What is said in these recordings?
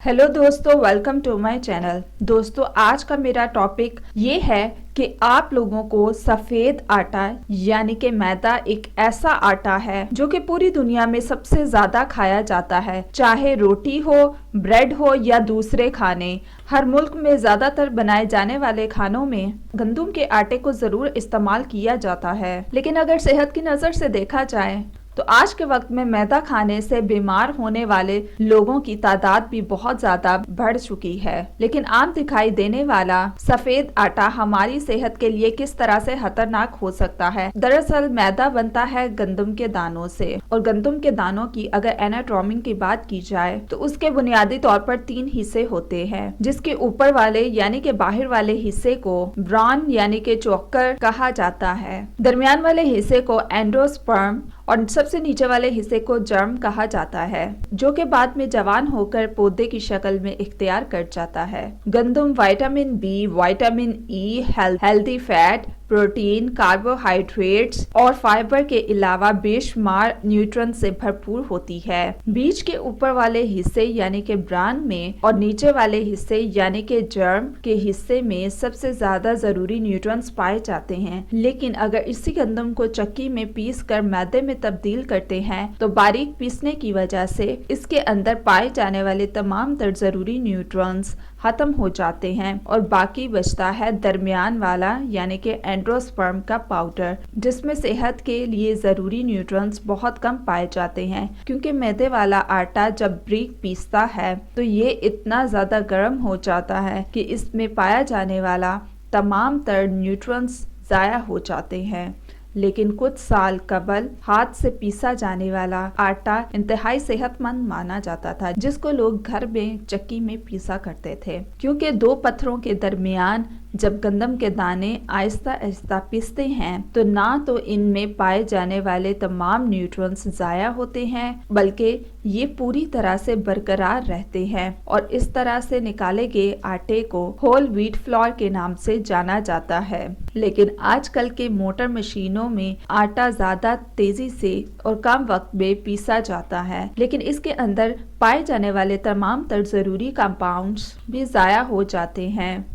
Hello दोस्तों, welcome to my channel. दोस्तों, आज का मेरा टॉपिक ये है कि आप लोगों को सफ़ेद आटा यानी कि मैदा एक ऐसा आटा है जो कि पूरी दुनिया में सबसे ज़्यादा खाया जाता है। चाहे रोटी हो, ब्रेड हो या दूसरे खाने, हर मुल्क में ज़्यादातर बनाए जाने वाले खानों में गंदम के आटे को ज़रूर इस्तेमाल किया जाता है। लेकिन अगर सेहत की नज़र से देखा जाए तो आज के वक्त में मैदा खाने से बीमार होने वाले लोगों की तादाद भी बहुत ज्यादा बढ़ चुकी है। लेकिन आम दिखाई देने वाला सफेद आटा हमारी सेहत के लिए किस तरह से खतरनाक हो सकता है। दरअसल मैदा बनता है गंदम के दानों से, और गंदम के दानों की अगर एनाटॉमी की बात की जाए तो उसके बुनियादी तौर पर 3 हिस्से होते हैं, जिसके ऊपर वाले यानी कि बाहर वाले हिस्से को ब्रान यानी कि चोकर कहा जाता है, दरमियान वाले हिस्से को एंडोस्पर्म और सबसे नीचे वाले हिस्से को जर्म कहा जाता है, जो कि बाद में जवान होकर पौधे की शक्ल में इख्तियार कर जाता है। गंदम vitamin B, vitamin E, healthy fat, protein, carbohydrates और फाइबर के अलावा बेशुमार न्यूट्रन से भरपूर होती है। बीज के ऊपर वाले हिस्से यानी कि ब्रान में और नीचे वाले हिस्से यानी कि जर्म के हिस्से में सबसे ज्यादा जरूरी न्यूट्रन्स पाए जाते हैं। लेकिन अगर इसी गंदम को चक्की में पीस कर मैदे में तब्दील करते हैं तो बारीक पीसने की वजह से इसके अंदर पाए जाने वाले तमाम तर जरूरी न्यूट्रॉन्स खत्म हो जाते हैं और बाकी बचता है दरमियान वाला यानी कि एंडोस्पर्म का पाउडर, जिसमें सेहत के लिए जरूरी न्यूट्रॉन्स बहुत कम पाए जाते हैं। क्योंकि मैदे वाला आटा जब ब्रीक पीसता है तो ये इतना ज्यादा गर्म हो जाता है कि इसमें पाया जाने वाला तमाम तर न्यूट्रॉन्स जाया हो जाते हैं। लेकिन कुछ साल कबल हाथ से पीसा जाने वाला आटा इंतहाई सेहतमंद माना जाता था, जिसको लोग घर में चक्की में पीसा करते थे। क्योंकि 2 पत्थरों के दरमियान जब गंदम के दाने आहिस्ता आहिस्ता पीसते हैं तो ना तो इनमें पाए जाने वाले तमाम न्यूट्रॉन्स जाया होते हैं, बल्कि ये पूरी तरह से बरकरार रहते हैं और इस तरह से निकाले गए आटे को होल व्हीट फ्लोर के नाम से जाना जाता है। लेकिन आजकल के मोटर मशीनों में आटा ज्यादा तेजी से और कम वक्त में पीसा जाता है, लेकिन इसके अंदर पाए जाने वाले तमाम तर जरूरी कंपाउंड्स भी जाया हो जाते हैं।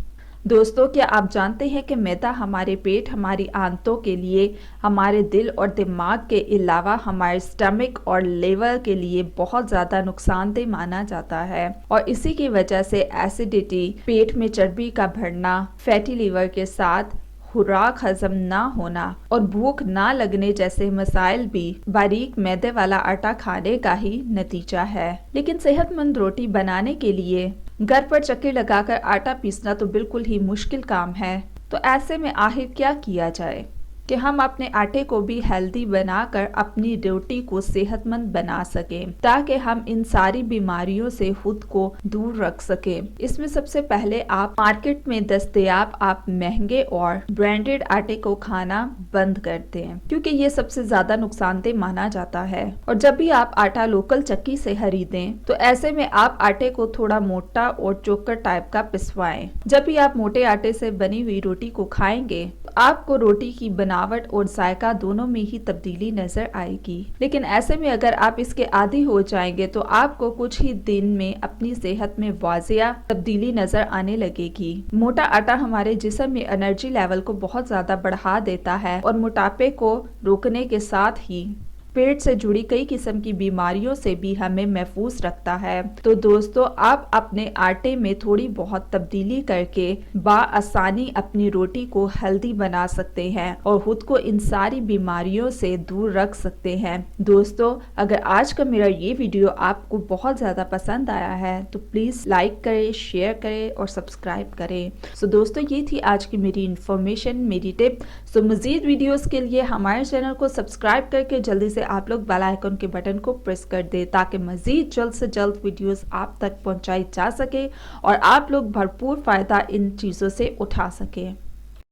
दोस्तों, क्या आप जानते हैं कि मैदा हमारे पेट, हमारी आंतों के लिए, हमारे दिल और दिमाग के अलावा हमारे स्टमक और लिवर के लिए बहुत ज़्यादा नुकसानदेह माना जाता है, और इसी की वजह से एसिडिटी, पेट में चर्बी का बढ़ना, फैटी लिवर के साथ खुराक हजम ना होना और भूख ना लगने जैसे मसाइल भी बारीक मैदे वाला आटा खाने का ही नतीजा है। लेकिन सेहतमंद रोटी बनाने के लिए घर पर चक्की लगाकर आटा पीसना तो बिल्कुल ही मुश्किल काम है। तो ऐसे में आखिर क्या किया जाए कि हम अपने आटे को भी हेल्दी बनाकर अपनी रोटी को सेहतमंद बना सकें, ताकि हम इन सारी बीमारियों से खुद को दूर रख सकें। इसमें सबसे पहले आप मार्केट में दस्तयाब आप महंगे और ब्रांडेड आटे को खाना बंद कर दें, क्योंकि ये सबसे ज्यादा नुकसानदेह माना जाता है। और जब भी आप आटा लोकल चक्की से खरीदें तो ऐसे में आप आटे को थोड़ा मोटा और चोकर टाइप का पिसवाएं। जब भी आप मोटे आटे से बनी हुई रोटी को खाएंगे तो आपको रोटी की बनावट और जायका दोनों में ही तब्दीली नजर आएगी। लेकिन ऐसे में अगर आप इसके आदी हो जाएंगे तो आपको कुछ ही दिन में अपनी सेहत में वाजिया तब्दीली नजर आने लगेगी। मोटा आटा हमारे जिस्म में एनर्जी लेवल को बहुत ज्यादा बढ़ा देता है और मोटापे को रोकने के साथ ही पेट से जुड़ी कई किस्म की बीमारियों से भी हमें महफूज रखता है। तो दोस्तों, आप अपने आटे में थोड़ी बहुत तब्दीली करके बाआसानी अपनी रोटी को हेल्दी बना सकते हैं और खुद को इन सारी बीमारियों से दूर रख सकते हैं। दोस्तों, अगर आज का मेरा ये वीडियो आपको बहुत ज़्यादा पसंद आया है तो प्लीज़ लाइक करें, शेयर करें और सब्सक्राइब करें। सो दोस्तों, ये थी आज की मेरी इन्फॉर्मेशन, मेरी टिप। सो मज़ीद वीडियोज़ के लिए हमारे चैनल को सब्सक्राइब करके जल्दी से आप लोग बेल आइकन के बटन को प्रेस कर दे, ताकि मजीद जल्द से जल्द वीडियोस आप तक पहुंचाई जा सके और आप लोग भरपूर फायदा इन चीजों से उठा सके।